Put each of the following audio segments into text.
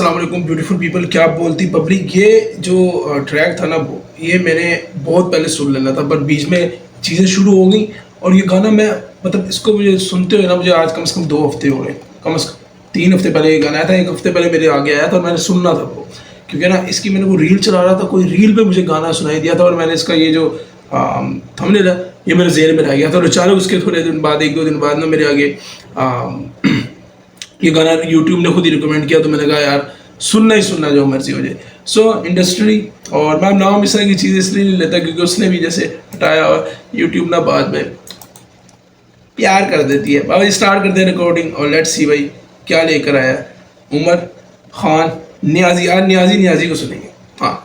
अस्सलाम वालेकुम beautiful people. क्या बोलती पब्लिक। ये जो ट्रैक था ना, ये मैंने बहुत पहले सुन लेना था, पर बीच में चीज़ें शुरू हो गई और ये गाना मैं मतलब इसको मुझे सुनते हुए ना मुझे आज कम से कम 2 हफ्ते हो गए, कम से कम 3 हफ्ते पहले ये गाना आया था। 1 हफ्ते पहले मेरे आगे आया था और मैंने सुनना था वो, क्योंकि ना इसकी मैंने वो रील चला रहा था, कोई रील पे मुझे गाना सुनाई दिया था और मैंने इसका ये जो थंबनेल है ये मेरे ज़हन में रह गया था। और अचानक उसके थोड़े दिन बाद 1-2 दिन बाद ना मेरे आगे ये गाना यूट्यूब ने खुद ही रिकमेंड किया, तो मैंने कहा यार सुनना ही सुनना, जो मर्जी हो जाए। सो इंडस्ट्री, और मैं नाम इस तरह की चीज़ इसलिए नहीं लेता क्योंकि उसने भी जैसे हटाया और यूट्यूब ना बाद में प्यार कर देती है। बाबा स्टार्ट करते हैं रिकॉर्डिंग और लेट्स सी भाई क्या लेकर आया उमर खान नियाजी। यार नियाजी को सुनेंगे। हाँ,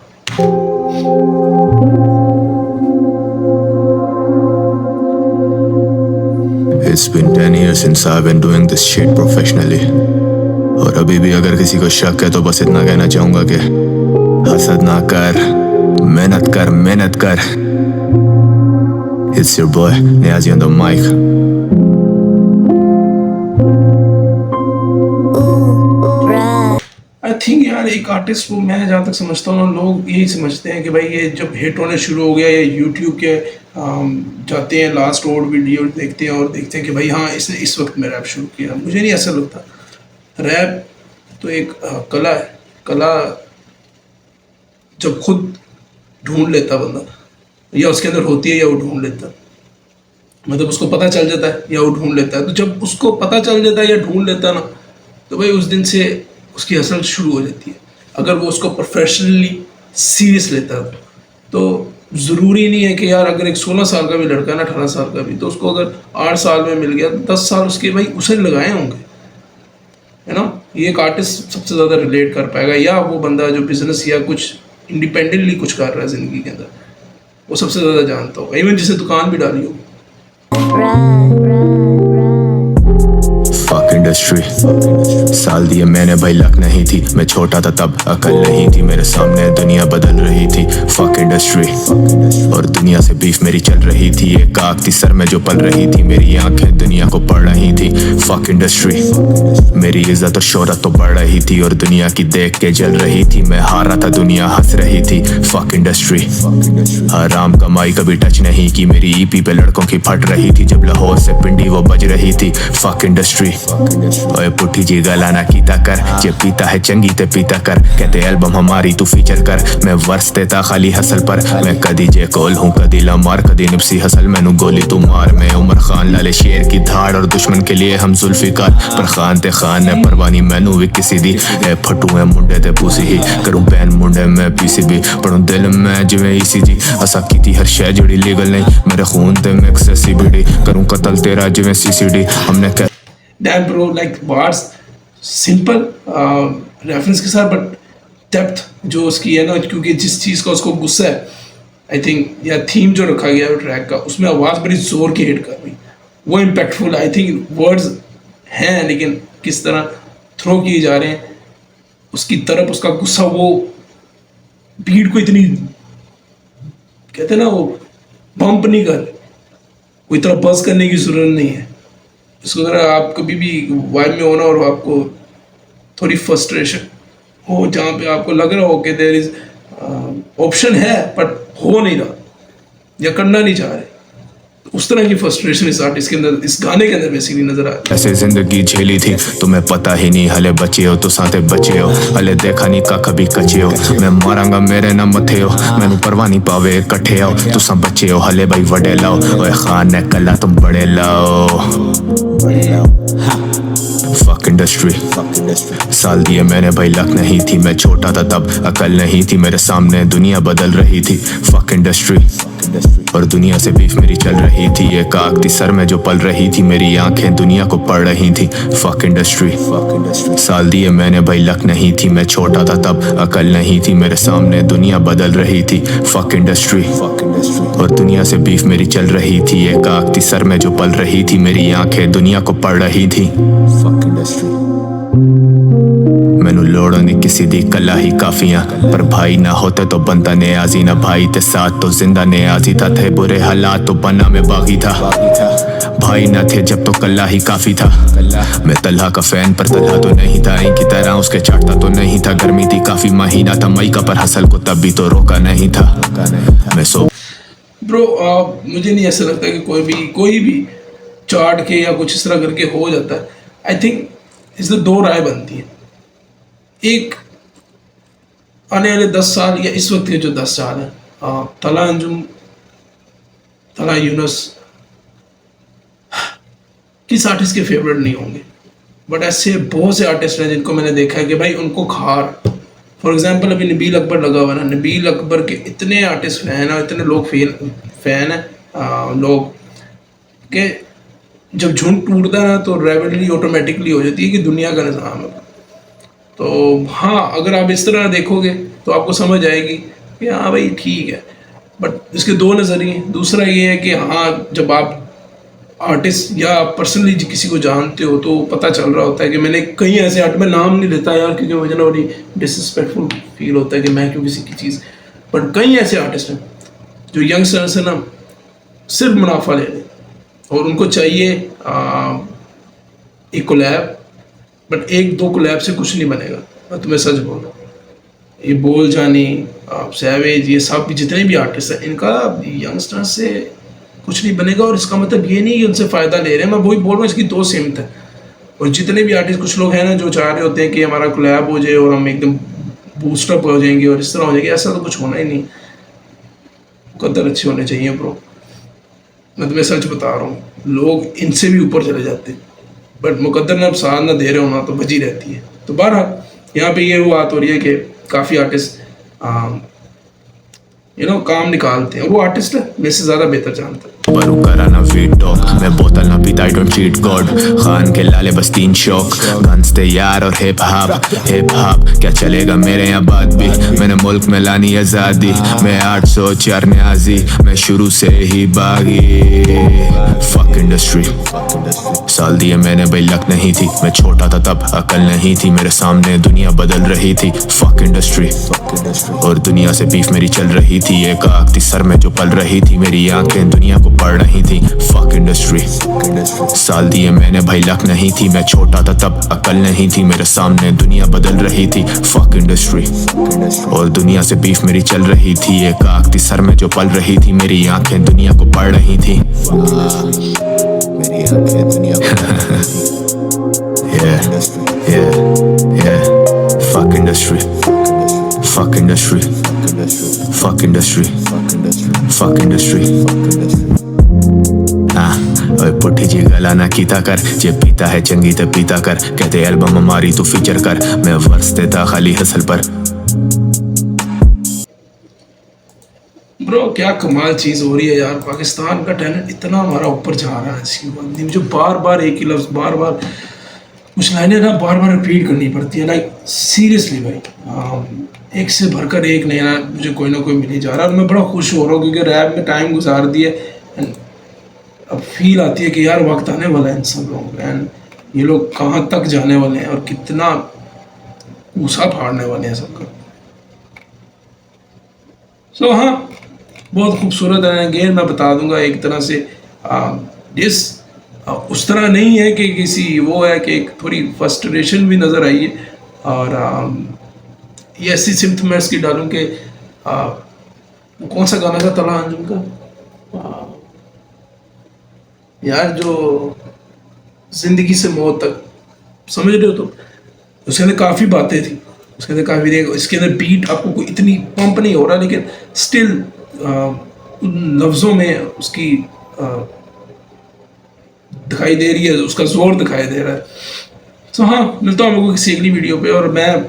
It's been 10 years since I've been doing this shit professionally. और अभी भी अगर किसी को शक है तो बस इतना कहना चाहूंगा कि हसद ना कर, मेहनत कर। It's your boy Niazi on the mic. I think यार एक आर्टिस्ट को मैं जहाँ तक समझता हूँ, लोग यही समझते हैं कि भाई ये जब हिट होने शुरू हो गया या यूट्यूब के जाते हैं लास्ट और वीडियो देखते हैं और देखते हैं कि भाई हाँ इसने इस वक्त में रैप शुरू किया। मुझे नहीं ऐसा लगता। रैप तो एक कला है। कला जब खुद ढूंढ लेता बंदा, या उसके अंदर होती है या वो ढूंढ लेता, मतलब उसको पता चल जाता है या वो ढूंढ लेता है। तो जब उसको पता चल जाता है या ढूंढ लेता है ना, तो भाई उस दिन से उसकी हसल शुरू हो जाती है। अगर वो उसको प्रोफेशनली सीरियस लेता है तो ज़रूरी नहीं है कि यार अगर एक 16 साल का भी लड़का है ना, 18 साल का भी, तो उसको अगर 8 साल में मिल गया तो 10 साल उसके भाई उसे लगाए होंगे, है ना। ये एक आर्टिस्ट सबसे ज़्यादा रिलेट कर पाएगा, या वो बंदा जो बिजनेस या कुछ इंडिपेंडेंटली कुछ कर रहा है ज़िंदगी के अंदर, वो सबसे ज़्यादा जानता होगा, इवन जिसे दुकान भी डाली हो। Fuck industry. साल दिए मैंने भाई लक नहीं थी, मैं छोटा था तब अकल नहीं थी, मेरे सामने दुनिया बदल रही थी। Fuck industry. और दुनिया से बीफ मेरी चल रही थी, एक आग थी सर में जो पल रही थी, मेरी आंखें दुनिया को पढ़ रही थी। Fuck industry. मेरी इज्जत और शोहरत तो बढ़ रही थी और दुनिया की देख के जल रही थी, मैं हार रहा था दुनिया हंस रही थी। Fuck industry. हराम कमाई कभी टच नहीं की, मेरी ईपी पे लड़कों की फट रही थी, जब लाहौर से पिंडी वो बज रही थी। Fuck industry. ओए पुठी जी गला ना कीता कर, जे पीता है चंगी ते पीता कर, कहते एल्बम हमारी तू फीचर कर, मैं वर्स देता खाली हसल पर, मैं कदी जे कोल हूँ कदी लमार कदी निपसी हसल, मैनू गोली तू मार, मैं उमर खान लाले शेर की धाड़ और दुश्मन के लिए हम जुल्फिकार, पर खान ते खान है परवानी मैनू भी किसी दी, ए फटू है मुंडे ते पूसी ही, करूँ बैन मुंडे मैं पीसीबी, पढ़ूं दिल में जिवें ईसीजी, असा कीती हर शय जुड़ी लीगल नहीं, मेरे खून ते मिक्स है सीबीडी, करूँ कतल तेरा जिवें सीसीडी, हमने damn bro, like bars simple reference के साथ, बट डेप्थ जो उसकी है ना, क्योंकि जिस चीज़ का उसको गुस्सा है, आई थिंक या थीम जो रखा गया है ट्रैक का, उसमें आवाज़ बड़ी ज़ोर की हिट कर रही, वो इम्पैक्टफुल। आई थिंक वर्ड्स हैं लेकिन किस तरह थ्रो किए जा रहे हैं उसकी तरफ, उसका गुस्सा, वो बीट को इतनी कहते हैं ना वो बम्प नहीं कर, कोई तरह बस करने की ज़रूरत नहीं है इसको। अगर आप कभी भी वाइब में हो ना और आपको थोड़ी फ्रस्ट्रेशन हो, जहाँ पे आपको लग रहा हो कि देयर इज ऑप्शन है बट हो नहीं रहा या करना नहीं चाह रहे, तो उस तरह की फ्रस्ट्रेशन इस आर्टिस्ट के अंदर, इस गाने के अंदर बेसिकली नजर आ रही है। ऐसे जिंदगी झेली थी तुम्हें पता ही नहीं, हले बचे हो तो साथे बचे हो, हले देखा नहीं का कभी कचे हो, मैं मारांगा मेरे ना मथे हो, मैनू परवाह नहीं पावे इकट्ठे आओ, तुसा बचे हो हले भाई वडे लाओ, ओए खान ने कला तुम बड़े लाओ। Fuck industry. साल दिए मैंने भाई लक नहीं थी, मैं छोटा था तब अकल नहीं थी, मेरे सामने दुनिया बदल रही थी। Fuck industry. और दुनिया से बीफ मेरी चल रही थी, एक आग थी सर में जो पल रही थी, मेरी आंखें दुनिया को पढ़ रही थी। Fuck industry. साल दिए मैंने भाई लक नहीं थी, मैं छोटा था तब अकल नहीं थी, मेरे सामने दुनिया बदल रही थी। Fuck industry. और दुनिया से बीफ मेरी चल रही थी, एक आग थी सर में जो पल रही थी, मेरी आंखें दुनिया को पढ़ रही थी। Fuck industry. मैनू लोड़ नहीं किसी दी कला ही काफियां, पर भाई ना होते तो बनता नियाजी ना, भाई ते साथ तो जिंदा नियाजी था, थे बुरे हालात तो बना में बागी था, भाई ना थे जब तो कल्ला ही काफी था। मैं तल्हा का फैन पर तल्हा तो नहीं था, इनकी तरह उसके चाटता तो नहीं था, गर्मी थी काफी महीना था मई का, पर हसल को तब भी तो रोका नहीं था। मैं सो ब्रो मुझे नहीं ऐसा लगता कि कोई भी चाट के या कुछ इस तरह करके हो जाता है। आई थिंक इससे दो राय बनती है, एक आने वाले 10 साल या इस वक्त के जो 10 साल है, तला अंजुम, तला यूनुस किस आर्टिस्ट के फेवरेट नहीं होंगे, बट ऐसे बहुत से आर्टिस्ट हैं जिनको मैंने देखा है कि भाई उनको खार, फॉर एग्जांपल अभी नबील अकबर लगा हुआ ना, नबील अकबर के इतने आर्टिस्ट फैन हैं, इतने लोग फैन हैं लोग के जब झुंड टूटता है ना तो रेवलरी ऑटोमेटिकली हो जाती है कि दुनिया का निज़ाम है। तो हाँ, अगर आप इस तरह देखोगे तो आपको समझ आएगी कि हाँ भाई ठीक है, बट इसके दो नज़रिए। दूसरा ये है कि हाँ, जब आप आर्टिस्ट या पर्सनली किसी को जानते हो तो पता चल रहा होता है कि मैंने कई ऐसे आर्ट में नाम नहीं लेता यार, क्योंकि मुझे ना बड़ी डिसरिस्पेक्टफुल फील होता है कि मैं क्यों किसी की चीज़, बट कई ऐसे आर्टिस्ट हैं जो यंगस्टर से ना सिर्फ मुनाफा ले लें और उनको चाहिए एक कोलैब, बट एक दो कोलैब से कुछ नहीं बनेगा। मैं तुम्हें सच बोल रहा हूँ, ये बोल जानी, सैवेज, ये सब जितने भी आर्टिस्ट हैं, इनका यंगस्टर से कुछ नहीं बनेगा। और इसका मतलब ये नहीं कि उनसे फ़ायदा ले रहे हैं, मैं वही बोल रहा हूँ, इसकी दो सिमत है। और जितने भी आर्टिस्ट, कुछ लोग हैं ना जो चाह रहे होते हैं कि हमारा कोलैब हो जाए और हम एकदम बूस्टअप हो जाएंगे और इस तरह हो जाएंगे, ऐसा तो कुछ होना ही नहीं। मुकद्दर अच्छे होने चाहिए ब्रो, मैं तुम्हें सच बता रहा हूँ, लोग इनसे भी ऊपर चले जाते हैं, बट मुकद्दर ने अब साथ ना दे रहे हो ना तो बची रहती है। तो बहरहाल यहाँ पे ये वो बात हो रही है कि काफ़ी आर्टिस्ट काम निकालते हैं, वो आर्टिस्ट है मेरे से ज़्यादा बेहतर जानता है। बरू कराना वीट टॉक, मैं बोतल ना पीता, I don't cheat God, Khan के लाले बस 3 शौक, गन्स ते यार और हिप हॉप क्या चलेगा मेरे यहाँ बात भी, मैंने मुल्क में लानी आज़ादी, मैं 804 न्याजी, मैं शुरू से ही बागी। फक इंडस्ट्री, साल दिए मैंने भाई लक नहीं थी, मैं छोटा था तब अकल नहीं थी, मेरे सामने दुनिया बदल रही थी। फक इंडस्ट्री, और दुनिया से बीफ मेरी चल रही थी, एक आग थी सर में जो पल रही थी, मेरी आंखें दुनिया को पढ़ रही थी। फक इंडस्ट्री, साल दिए मैंने भाई लक नहीं थी, मैं छोटा था तब अकल नहीं थी, मेरे सामने दुनिया बदल रही थी। फक इंडस्ट्री, और दुनिया से बीफ मेरी चल रही थी, एक आग थी सर में जो पल रही थी, मेरी आंखें दुनिया को पढ़ रही थी। मेरी आंखें दुनिया को पढ़ रही थी। yeah fuck industry, fuck industry, fuck industry, fuck industry। ओए पुठी जी गला ना कीता कर, जे पीता है चंगी ते पीता कर, कहते एल्बम हमारी तू फीचर कर, मैं वर्स देता खाली हसल पर। ब्रो क्या कमाल चीज़ हो रही है यार, पाकिस्तान का टैलेंट इतना हमारा ऊपर जा रहा है, इसकी बात नहीं, मुझे बार बार एक ही लफ्ज़, बार बार कुछ लाइनें ना बार बार रिपीट करनी पड़ती है। लाइक सीरियसली भाई, एक से भरकर एक नया मुझे कोई ना कोई मिल ही जा रहा है, और मैं बड़ा खुश हो रहा हूँ क्योंकि रैप में टाइम गुजार दिया, अब फील आती है कि यार वक्त आने वाला है इन सब लोगों का, एंड ये लोग कहाँ तक जाने वाले हैं और कितना ऊसा फाड़ने वाले हैं सबका। सो हाँ, बहुत खूबसूरत है। अगेन मैं बता दूंगा एक तरह से उस तरह नहीं है कि किसी वो है कि एक थोड़ी फ्रस्ट्रेशन भी नज़र आई है, और ये ऐसी सिम्त मैं इसकी डालूँ कि कौन सा गाना था तला अंजुम का यार, जो ज़िंदगी से मौत तक, समझ रहे हो? तो उसके अंदर काफ़ी बातें थी, उसके अंदर काफ़ी, इसके अंदर बीट आपको कोई इतनी पंप नहीं हो रहा, लेकिन स्टिल उन लफ्ज़ों में उसकी दिखाई दे रही है, उसका जोर दिखाई दे रहा है। तो हाँ, मिलता हूँ आपको किसी अगली वीडियो पे, और मैं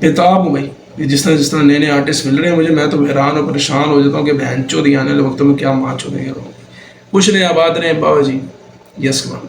बेताब हूँ भाई, जिस तरह नए नए आर्टिस्ट मिल रहे हैं मुझे, मैं तो हैरान और परेशान हो जाता हूँ कि बहन चोदी आने वाले वक्तों में क्या माँ चोदेंगे लोग। खुश रहें, आबाद रहें बाबा जी। Yes command.